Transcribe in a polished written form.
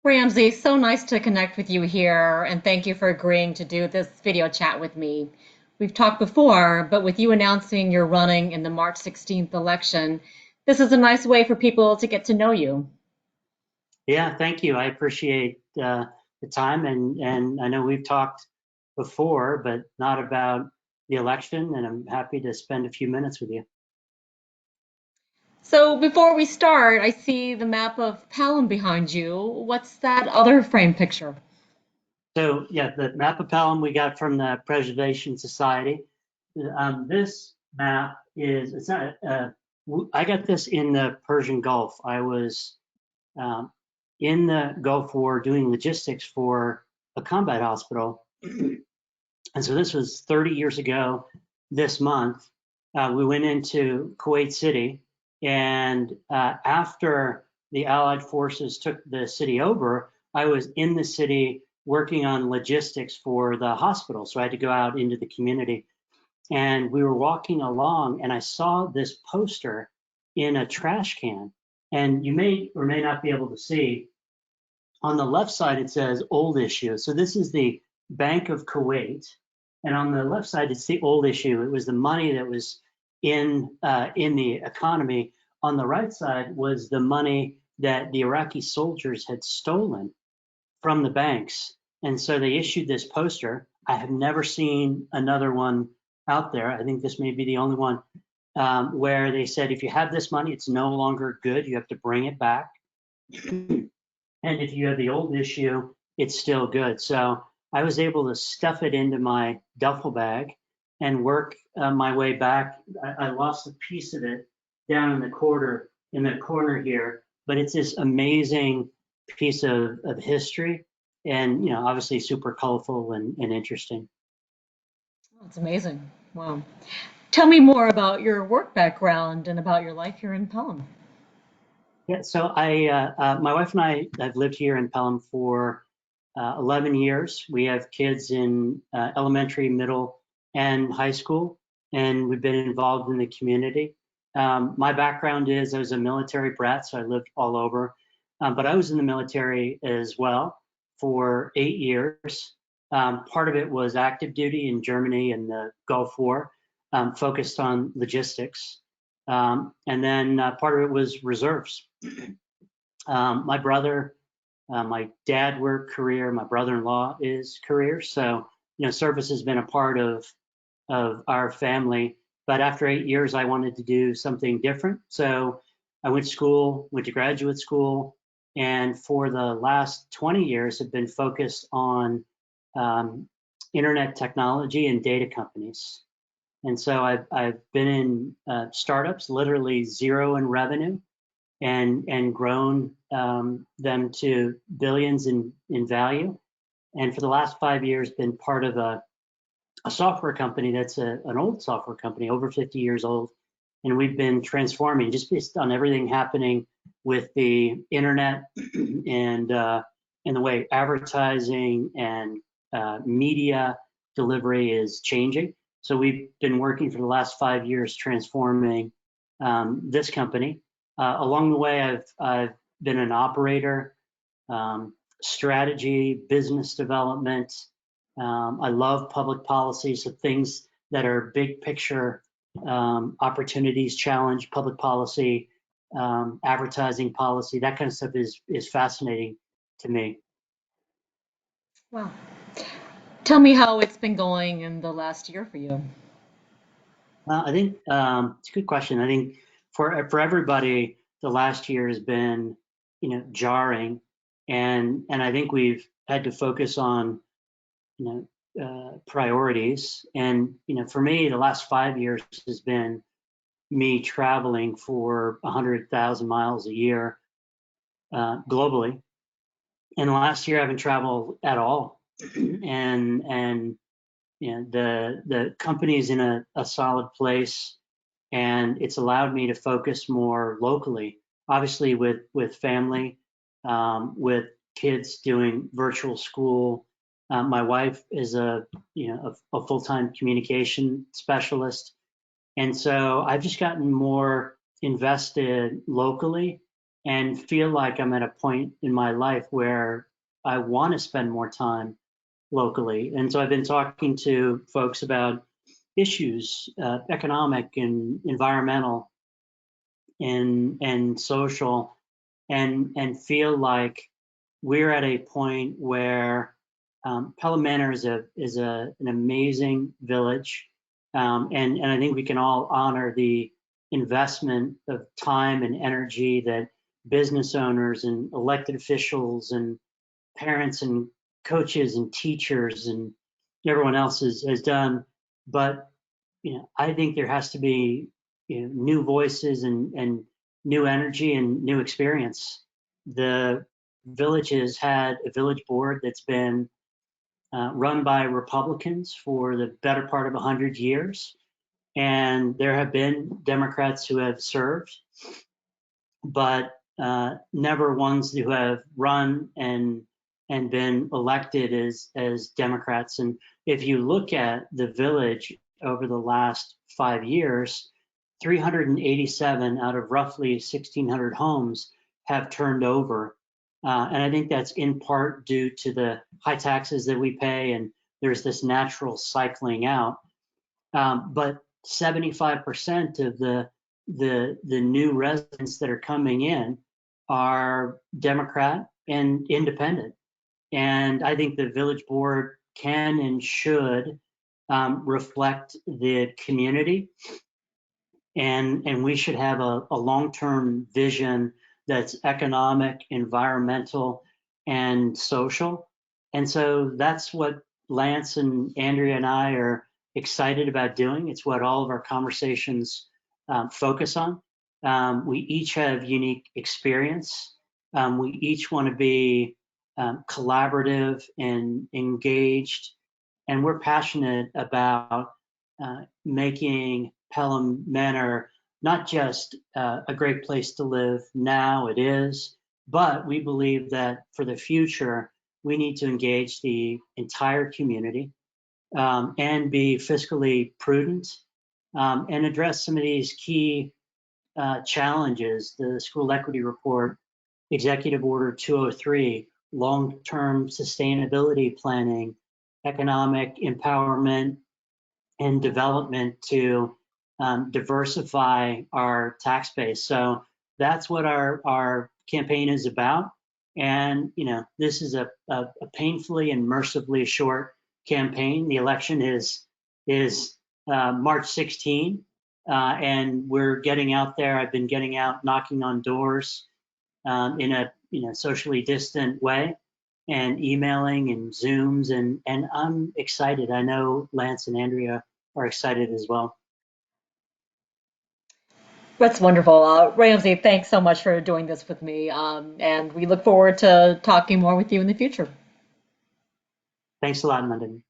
Ramsey, so nice to connect with you here, and thank you for agreeing to do this video chat with me. We've talked before, but with you announcing you're running in the March 16th election, this is a nice way for people to get to know you. Yeah, thank you. I appreciate the time, and I know we've talked before, but not about the election, and I'm happy to spend a few minutes with you. So before we start, I see the map of Pelham behind you. What's that other frame picture? So yeah, the map of Pelham we got from the Preservation Society. This map is it's not. I got this in the Persian Gulf. I was um, in the Gulf War doing logistics for a combat hospital. And so this was 30 years ago this month. We went into Kuwait City, and after the Allied forces took the city over, I was in the city working on logistics for the hospital. So I had to go out into the community. And we were walking along, and I saw this poster in a trash can. And you may or may not be able to see on the left side, it says old issue. So this is the Bank of Kuwait. And on the left side, it's the old issue. It was the money that was in the economy. On the right side was the money that the Iraqi soldiers had stolen from the banks. And so they issued this poster. I have never seen another one out there. I think this may be the only one where they said, if you have this money, it's no longer good. You have to bring it back. And if you have the old issue, it's still good. So I was able to stuff it into my duffel bag and work my way back. I lost a piece of it down in the corner here, but it's this amazing piece of history, and obviously super colorful and interesting. That's amazing. Wow. Tell me more about your work background and about your life here in Pelham. Yeah, so my wife and I have lived here in Pelham for 11 years. We have kids in elementary, middle, and high school, and we've been involved in the community. My background is I was a military brat, so I lived all over, but I was in the military as well for 8 years. Part of it was active duty in Germany in the Gulf War, focused on logistics. And then part of it was reserves. My brother, my dad worked career, my brother-in-law is career. So, service has been a part of our family. But after 8 years, I wanted to do something different. So I went to school, went to graduate school, and for the last 20 years have been focused on um, internet technology and data companies. And so I've been in startups, literally zero in revenue, and grown them to billions in value. And for the last 5 years, been part of a software company that's an old software company, over 50 years old. And we've been transforming just based on everything happening with the internet and the way advertising and media delivery is changing. So we've been working for the last 5 years transforming this company. Along the way, I've been an operator, strategy, business development. I love public policy, so things that are big picture opportunities, challenge, public policy, advertising policy, that kind of stuff is fascinating to me. Wow. Tell me how it's been going in the last year for you. I think it's a good question. I think for everybody, the last year has been jarring, and I think we've had to focus on priorities. And for me, the last 5 years has been me traveling for 100,000 miles a year globally. And last year, I haven't traveled at all, and the company's in a solid place, and it's allowed me to focus more locally. Obviously, with family, with kids doing virtual school. My wife is a full-time communication specialist, and so I've just gotten more invested locally and feel like I'm at a point in my life where I want to spend more time locally. And so I've been talking to folks about issues, economic and environmental and social, and feel like we're at a point where Pelham Manor is an amazing village, and I think we can all honor the investment of time and energy that business owners and elected officials and parents and coaches and teachers and everyone else has done. But I think there has to be new voices and new energy and new experience. The village has had a village board that's been run by Republicans for the better part of 100 years. And there have been Democrats who have served, but never ones who have run and been elected as Democrats. And if you look at the village over the last 5 years, 387 out of roughly 1,600 homes have turned over. And I think that's in part due to the high taxes that we pay, and there's this natural cycling out. But 75% of the new residents that are coming in are Democrat and independent. And I think the village board can and should reflect the community, and we should have a long-term vision that's economic, environmental, and social. And so that's what Lance and Andrea and I are excited about doing. It's what all of our conversations focus on. We each have unique experience. We each want to be collaborative and engaged, and we're passionate about making Pelham Manor not just a great place to live now, it is, but we believe that for the future, we need to engage the entire community and be fiscally prudent and address some of these key challenges. The School Equity Report, Executive Order 203, long-term sustainability planning, economic empowerment and development to diversify our tax base. So that's what our campaign is about. And this is a painfully and mercifully short campaign. The election is March 16, and we're getting out there. I've been getting out, knocking on doors in a socially distant way, and emailing and Zooms, and I'm excited. I know Lance and Andrea are excited as well. That's wonderful. Ramsey, thanks so much for doing this with me. And we look forward to talking more with you in the future. Thanks a lot, Nandini.